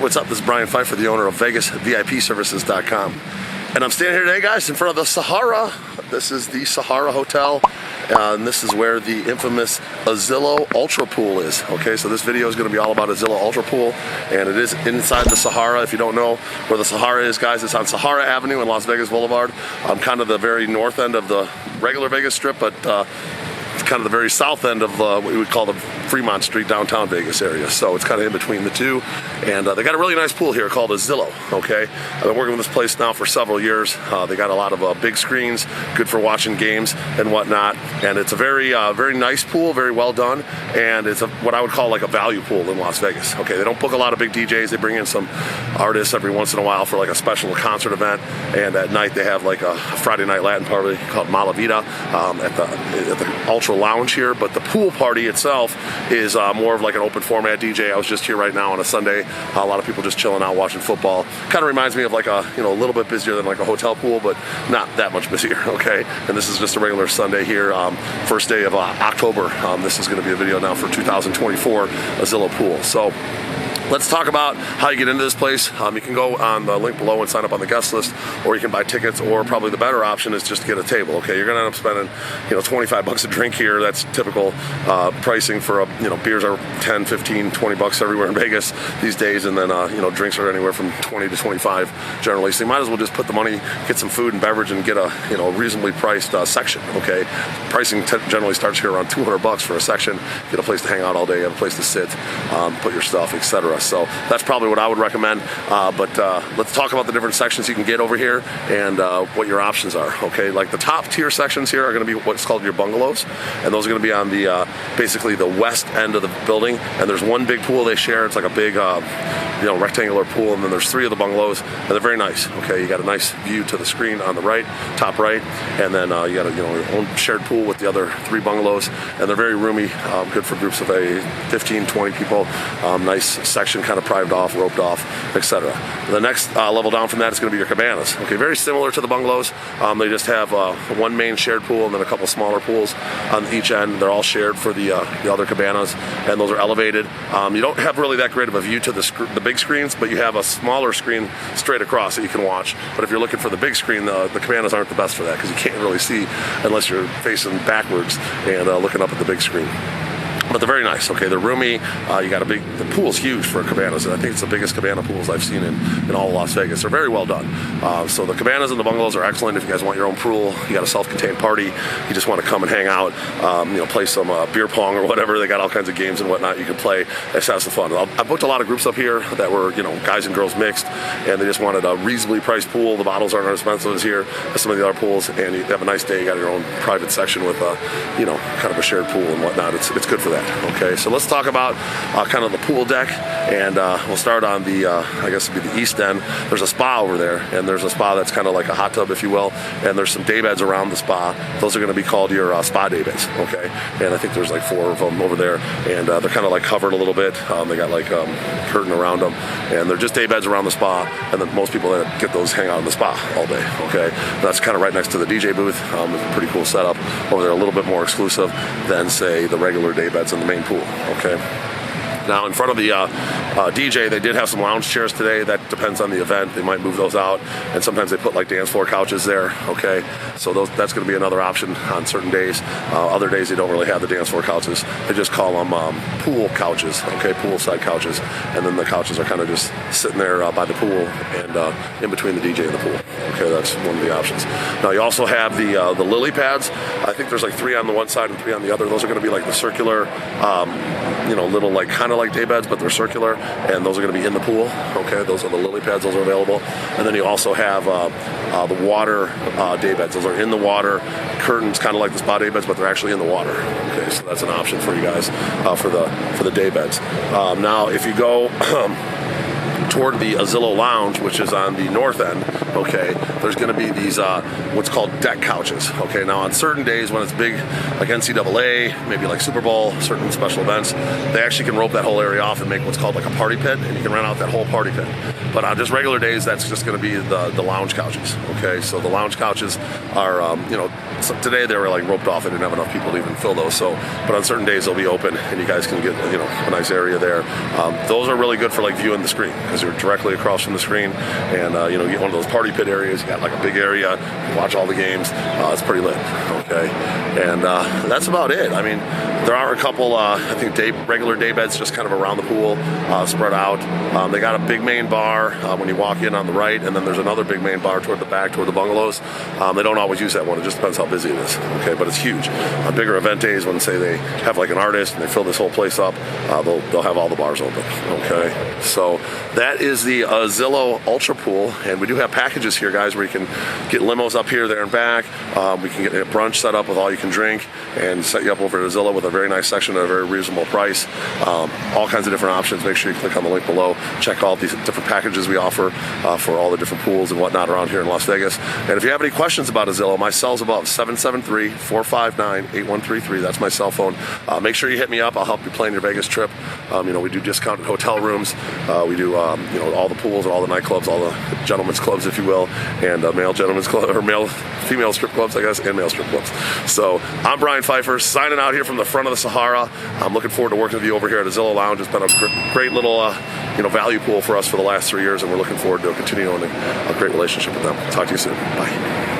what's up? This is Brian Pfeiffer, the owner of VegasVIPServices.com. And I'm standing here today, guys, in front of the Sahara. This is the Sahara Hotel, and this is where the infamous Azilo Ultra Pool is. Okay, so this video is going to be all about Azilo Ultra Pool, and it is inside the Sahara. If you don't know where the Sahara is, guys, it's on Sahara Avenue in Las Vegas Boulevard. Kind of the very north end of the regular Vegas Strip, but it's kind of the very south end of what we would call the Fremont Street downtown Vegas area. So it's kind of in between the two, and they got a really nice pool here called Azilo. Okay, I've been working with this place now for several years. They got a lot of big screens, good for watching games and whatnot, and it's a very very nice pool, very well done, and it's what I would call like a value pool in Las Vegas. Okay, they don't book a lot of big DJs. They bring in some artists every once in a while for like a special concert event, and at night they have like a Friday night Latin party called Malavita at the Ultra Lounge here. But the pool party itself is more of like an open format DJ. I was just here right now on a Sunday. A lot of people just chilling out watching football. Kind of reminds me of like a, a little bit busier than like a hotel pool, but not that much busier. Okay, and this is just a regular Sunday here, first day of October. This is going to be a video now for 2024 Azilo Pool. So let's talk about how you get into this place. You can go on the link below and sign up on the guest list, or you can buy tickets, or probably the better option is just to get a table. Okay, you're gonna end up spending 25 bucks a drink here. That's typical pricing for beers are 10, 15, 20 bucks everywhere in Vegas these days, and then drinks are anywhere from 20 to 25 generally. So you might as well just put the money, get some food and beverage, and get a reasonably priced section. Okay, pricing generally starts here around 200 bucks for a section. Get a place to hang out all day, have a place to sit, put your stuff, etc. So that's probably what I would recommend. But let's talk about the different sections you can get over here and what your options are. Okay, like the top tier sections here are going to be what's called your bungalows, and those are going to be on the basically the west end of the building. And there's one big pool they share. It's like a big rectangular pool, and then there's 3 of the bungalows, and they're very nice. Okay, you got a nice view to the screen on the right, top right, and then you got your own shared pool with the other 3 bungalows, and they're very roomy, good for groups of 15, 20 people. Nice section, kind of private off, roped off, etc. The next level down from that is going to be your cabanas. Okay, very similar to the bungalows. They just have one main shared pool and then a couple smaller pools on each end. They're all shared for the other cabanas, and those are elevated. You don't have really that great of a view to the big screens, but you have a smaller screen straight across that you can watch. But if you're looking for the big screen, the cabanas aren't the best for that, because you can't really see unless you're facing backwards and looking up at the big screen. But they're very nice. Okay, they're roomy. You got the pool's huge for cabanas, and I think it's the biggest cabana pools I've seen in all of Las Vegas. They're very well done. So the cabanas and the bungalows are excellent. If you guys want your own pool, you got a self-contained party, you just want to come and hang out, play some beer pong or whatever. They got all kinds of games and whatnot you can play. Let's have some fun. I booked a lot of groups up here that were guys and girls mixed, and they just wanted a reasonably priced pool. The bottles aren't as expensive as here as some of the other pools, and you have a nice day. You got your own private section with kind of a shared pool and whatnot. It's good for that. Okay, so let's talk about kind of the pool deck, and we'll start on the I guess it'd be the east end. There's a spa over there, and there's a spa that's kind of like a hot tub, if you will, and there's some daybeds around the spa. Those are going to be called your spa daybeds. Okay, and I think there's like 4 of them over there, and they're kind of like covered a little bit. They got like curtain around them, and they're just daybeds around the spa, and then most people that get those hang out in the spa all day. Okay, and that's kind of right next to the DJ booth. It's a pretty cool setup over there, a little bit more exclusive than say the regular daybeds in the main pool. Okay. Now, in front of the DJ, they did have some lounge chairs today. That depends on the event. They might move those out, and sometimes they put like dance floor couches there. Okay, so that's going to be another option on certain days. Other days they don't really have the dance floor couches. They just call them pool couches. Okay, poolside couches, and then the couches are kind of just sitting there by the pool and in between the DJ and the pool. Okay, that's one of the options. Now you also have the lily pads. I think there's like 3 on the one side and 3 on the other. Those are going to be like the circular, little like kind of like daybeds, but they're circular, and those are going to be in the pool. Okay, those are the lily pads. Those are available. And then you also have the water daybeds. Those are in the water, curtains, kind of like the spa daybeds, but they're actually in the water. Okay, so that's an option for you guys for the daybeds. Now, if you go toward the Azilo Lounge, which is on the north end, okay, there's going to be these what's called deck couches. Okay, now on certain days when it's big, like NCAA, maybe like Super Bowl, certain special events, they actually can rope that whole area off and make what's called like a party pit, and you can rent out that whole party pit. But on just regular days, that's just going to be the lounge couches. Okay, so the lounge couches are, so today they were like roped off. They didn't have enough people to even fill those. So, but on certain days they'll be open, and you guys can get a nice area there. Those are really good for like viewing the screen, because You're directly across from the screen, and you know, you get one of those party pit areas. You got like a big area, you watch all the games. It's pretty lit. Okay, and that's about it. I mean, there are a couple, I think, regular day beds just kind of around the pool, spread out. They got a big main bar when you walk in on the right, and then there's another big main bar toward the back, toward the bungalows. They don't always use that one. It just depends how busy it is. Okay, but it's huge. On bigger event days, when say they have like an artist and they fill this whole place up, they'll have all the bars open. Okay, so that is the Azilo Ultra Pool, and we do have packages here, guys, where you can get limos up here, there, and back. We can get a brunch set up with all you can drink and set you up over at Azilo with a very nice section at a very reasonable price. All kinds of different options. Make sure you click on the link below. Check all these different packages we offer for all the different pools and whatnot around here in Las Vegas. And if you have any questions about Azilo, my cell's above 773-459-8133. That's my cell phone. Make sure you hit me up. I'll help you plan your Vegas trip. You know, we do discounted hotel rooms. We do you know, all the pools and all the nightclubs, all the gentlemen's clubs, if you will, and male gentlemen's club, or female strip clubs, I guess, and male strip clubs. So I'm Brian Pfeiffer, signing out here from the front of the Sahara. I'm looking forward to working with you over here at Azilo Lounge. It's been a great little you know, value pool for us for the last 3 years, and we're looking forward to continuing a great relationship with them. Talk to you soon. Bye.